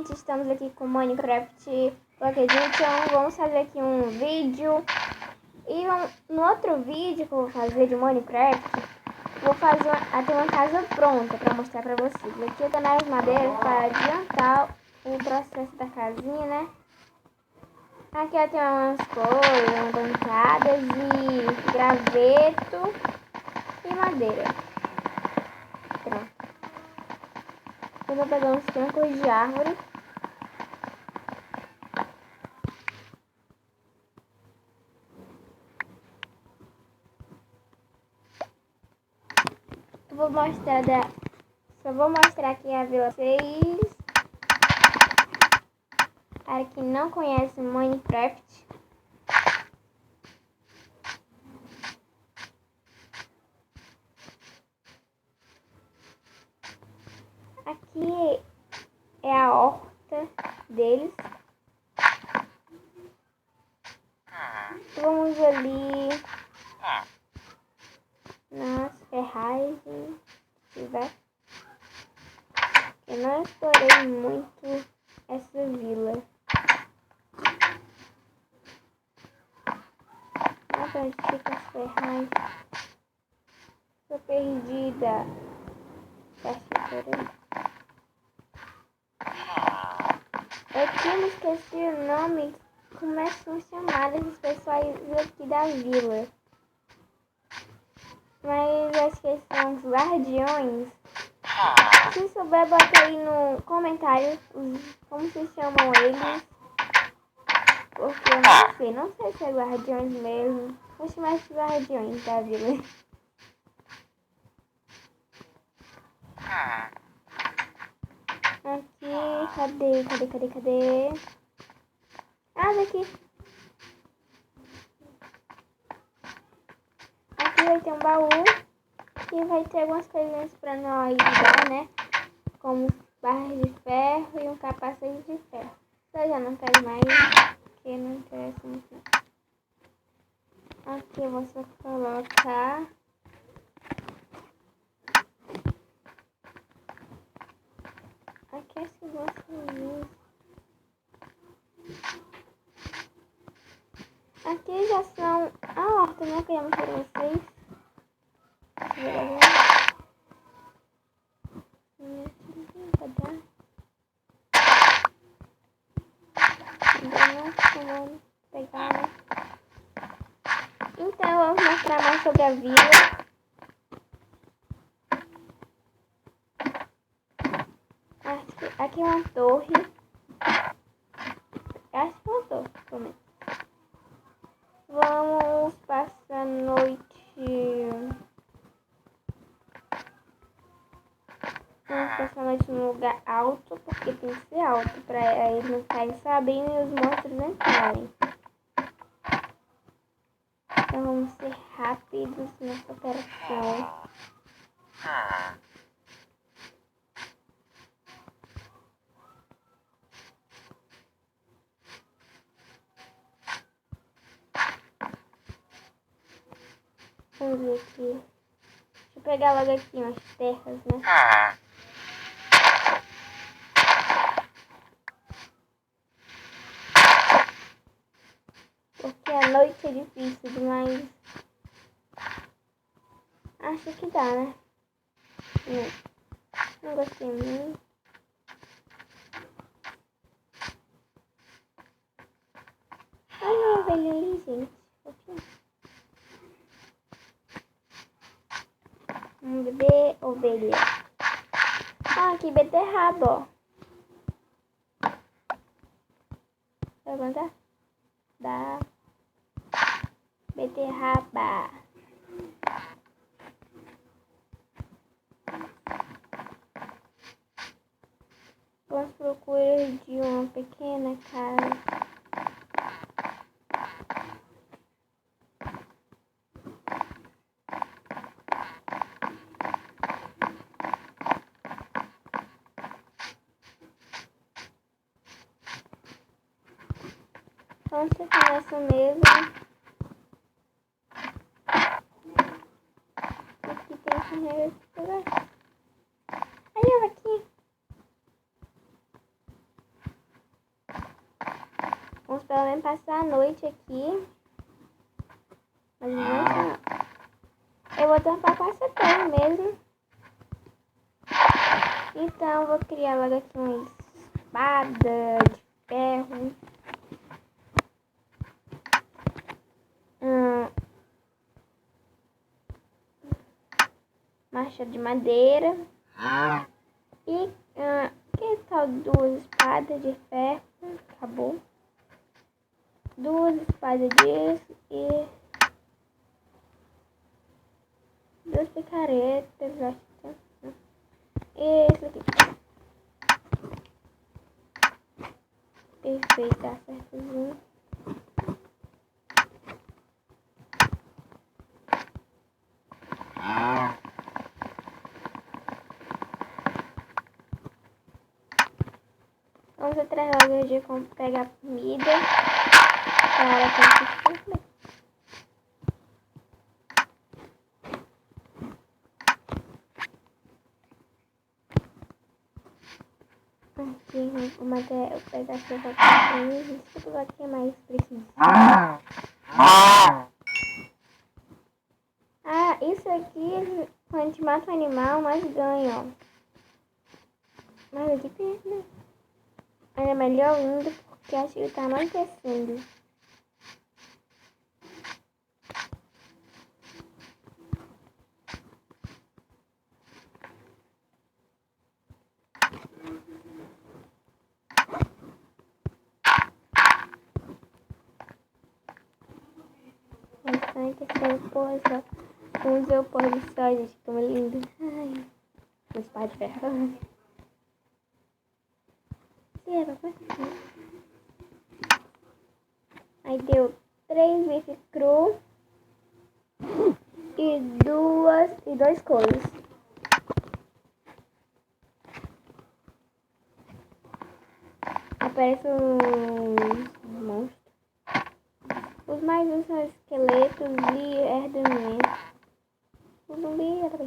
gente, estamos aqui com Minecraft Pocket Edition. Vamos fazer aqui um vídeo. E no outro vídeo que eu vou fazer de Minecraft, vou fazer uma casa pronta para mostrar para vocês. Aqui eu tenho as madeiras para adiantar o processo da casinha, né? Aqui eu tenho umas coisas, bancadas e graveto e madeira. Pronto. Eu vou pegar uns troncos de árvore. Só vou mostrar aqui a vila 6. Para quem não conhece Minecraft. Aqui é a horta deles. Vamos ali nas ferragens, se tiver. Eu não explorei muito essa vila. Olha pra onde fica as ferragens. Tô perdida. Eu tinha me esquecido o nome. Como é que são chamadas os pessoais aqui da vila? Mas acho que eles são os guardiões. Se souber, bota aí no comentário como se chamam eles. Porque eu não sei se é guardiões mesmo. Vou chamar de guardiões da vila. Aqui, cadê? Ah, daqui. Aqui vai ter um baú. E vai ter algumas coisinhas pra nós usar, né? Como barras de ferro e um capacete de ferro. Eu já não quero mais, porque não interessa muito. Aqui eu vou só colocar. Aqui acho que eu vou fazer. Aqui já são a horta, né? Que eu ia mostrar pra vocês. Então eu vou mostrar mais sobre a vila. Aqui é uma torre. Acho que é uma torre, pelo menos. Vamos passar a noite. Vamos passar a noite num lugar alto, porque tem que ser alto para eles não ficarem sabendo e os monstros entrarem. Então vamos ser rápidos nessa operação. Vamos ver aqui. Deixa eu pegar logo aqui umas terras, né? Porque a noite é difícil demais. Acho que dá, né? Não gostei muito. Olha a ovelha ali, gente. Vamos ver ovelha. Ah, aqui beterraba, ó. Vai levantar? Dá. Beterraba. Vamos procurar de uma pequena casa. Vamos ficar nessa mesmo. Aqui tem esse negócio. Aí, olha aqui. Vamos pelo menos passar a noite aqui. Mas não. Eu vou tampar com essa terra mesmo. Então, vou criar logo aqui uma espada de ferro. Machado de madeira. E que tal 2 espadas de ferro? Acabou. 2 espadas disso e 2 picaretas, acho que esse aqui. Perfeito, tá certozinho. Vamos atrás logo de pegar comida para conseguir. Aqui, vou pegar essa vaquinha. Isso aqui é mais preciso. Isso aqui, quando a gente mata o animal, mais ganha, ó. Mas aqui perto, né? Mas é melhor ainda, porque acho que tá anoitecendo. Bastante esse pôr do sol. Vamos ver o pôr do sol, gente, como é lindo. Ai, o espada de ferro. Aí deu 3 bifes cru e 2 couros. Aparece um monstro. Os mais uns são esqueletos e Enderman. O zumbi era bem.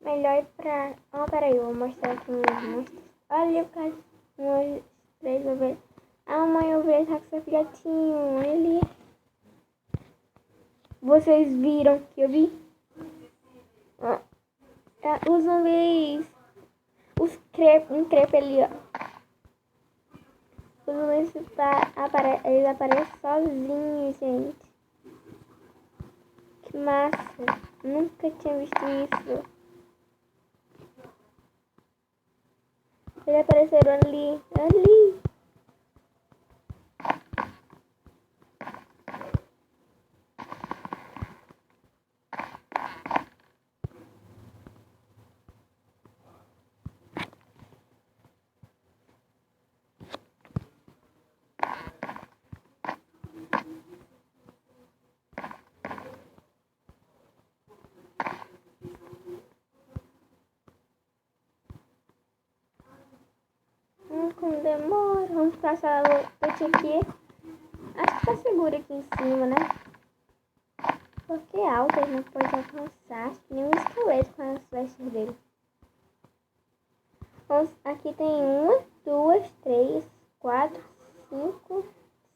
Melhor ir pra... peraí, eu vou mostrar aqui uns monstros. Olha o caso. Umas 3 ovelhas. A mamãe ovelha tá com seu filhotinho. Olha ali. Vocês viram que eu vi? Os zumbis. Um crepe ali, ó. Os zumbis eles aparecem sozinhos, gente. Que massa. Nunca tinha visto isso. Eles apareceram ali. Ali. Como demora. Vamos passar o pet aqui. Acho que tá seguro aqui em cima, né? Porque é alto, ele não pode alcançar. Nem um esqueleto com as flechas dele. Vamos, aqui tem 1, 2, 3, 4, 5,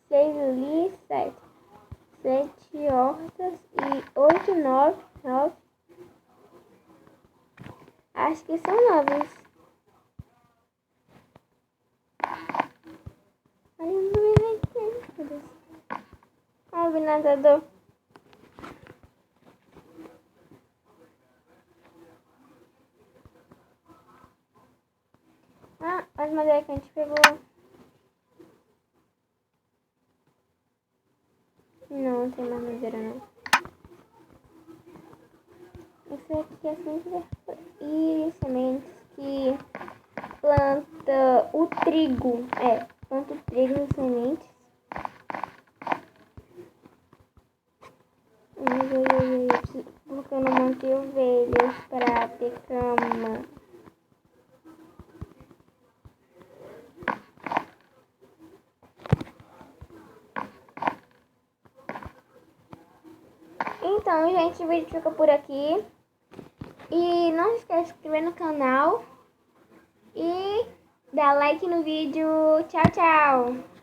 6 ali, 7. 7 hortas e 8, 9. Acho que são 9. Olha o nadador. As madeiras que a gente pegou. Não tem mais madeira não. Isso aqui é sempre e sementes que planta o trigo. Planta o trigo nas sementes. Porque eu não montei ovelhas para ter cama. Então, gente, o vídeo fica por aqui. E não se esqueça de se inscrever no canal. E dar like no vídeo. Tchau, tchau!